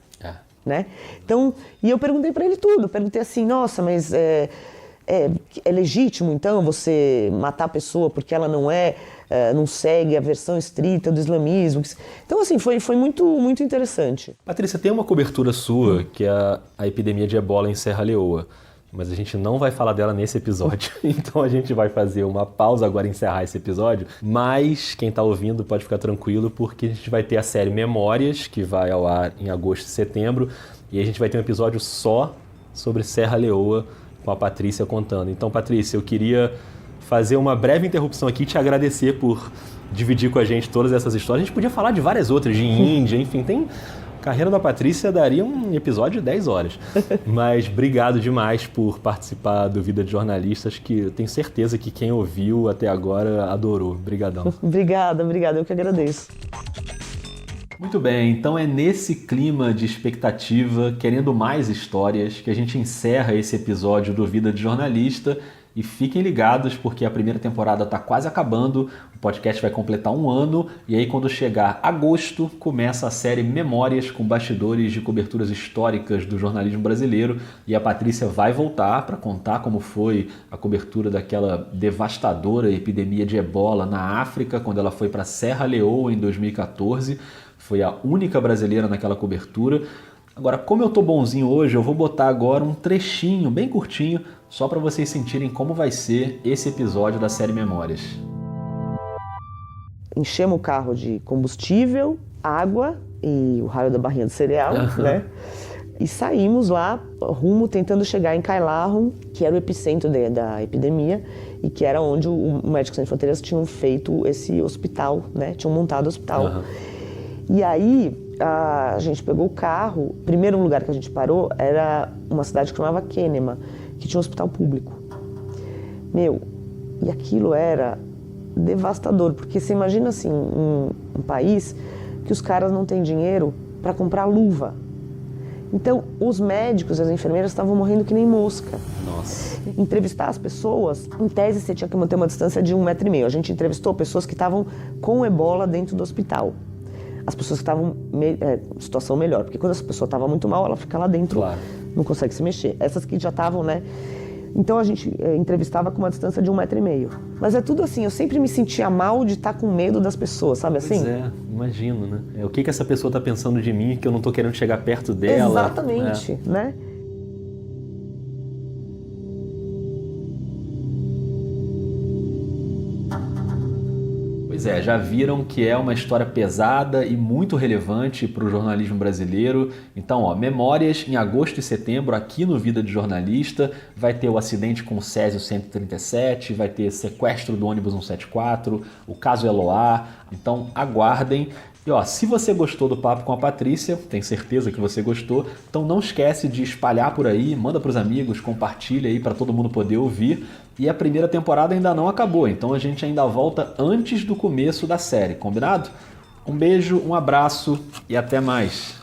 né? Então, e eu perguntei pra ele tudo, perguntei assim, nossa, mas é legítimo, então, você matar a pessoa porque ela não segue a versão estrita do islamismo? Então, assim, foi muito, muito interessante. Patrícia, tem uma cobertura sua, que é a epidemia de ebola em Serra Leoa, mas a gente não vai falar dela nesse episódio, então a gente vai fazer uma pausa agora e encerrar esse episódio, mas quem está ouvindo pode ficar tranquilo, porque a gente vai ter a série Memórias, que vai ao ar em agosto e setembro, e a gente vai ter um episódio só sobre Serra Leoa, com a Patrícia contando. Então, Patrícia, eu queria fazer uma breve interrupção aqui e te agradecer por dividir com a gente todas essas histórias. A gente podia falar de várias outras, de Índia, enfim, a carreira da Patrícia daria um episódio de 10 horas. Mas obrigado demais por participar do Vida de Jornalistas, que eu tenho certeza que quem ouviu até agora adorou. Obrigadão. Obrigada, eu que agradeço. Muito bem, então é nesse clima de expectativa, querendo mais histórias, que a gente encerra esse episódio do Vida de Jornalista. E fiquem ligados, porque a primeira temporada está quase acabando, o podcast vai completar 1 ano, e aí quando chegar agosto, começa a série Memórias, com bastidores de coberturas históricas do jornalismo brasileiro, e a Patrícia vai voltar para contar como foi a cobertura daquela devastadora epidemia de ebola na África, quando ela foi para Serra Leoa em 2014, foi a única brasileira naquela cobertura. Agora, como eu tô bonzinho hoje, eu vou botar agora um trechinho bem curtinho, só para vocês sentirem como vai ser esse episódio da série Memórias. Enchemos o carro de combustível, água e o raio da barrinha de cereal, né? E saímos lá, rumo, tentando chegar em Kailahun, que era o epicentro da epidemia e que era onde o Médicos Sem Fronteiras tinham feito esse hospital, né? Tinham montado o hospital. E aí, a gente pegou o carro, o primeiro lugar que a gente parou era uma cidade que chamava Kenema, que tinha um hospital público. E aquilo era devastador, porque você imagina assim, um país que os caras não têm dinheiro para comprar luva. Então, os médicos e as enfermeiras estavam morrendo que nem mosca. Nossa. Entrevistar as pessoas, em tese você tinha que manter uma distância de 1,5 metro. A gente entrevistou pessoas que estavam com ebola dentro do hospital. As pessoas que estavam em situação melhor, porque quando essa pessoa estava muito mal, ela fica lá dentro, não consegue se mexer. Essas que já estavam, né? Então a gente entrevistava com uma distância de 1,5 metro. Mas é tudo assim, eu sempre me sentia mal de estar com medo das pessoas, sabe assim? Pois é, imagino, né? O que essa pessoa está pensando de mim, que eu não estou querendo chegar perto dela. Exatamente, né? Pois é, já viram que é uma história pesada e muito relevante para o jornalismo brasileiro. Então, Memórias, em agosto e setembro, aqui no Vida de Jornalista, vai ter o acidente com o Césio 137, vai ter sequestro do ônibus 174, o caso Eloá. Então, aguardem. E se você gostou do papo com a Patrícia, tenho certeza que você gostou, então não esquece de espalhar por aí, manda para os amigos, compartilha aí para todo mundo poder ouvir. E a primeira temporada ainda não acabou, então a gente ainda volta antes do começo da série, combinado? Um beijo, um abraço e até mais!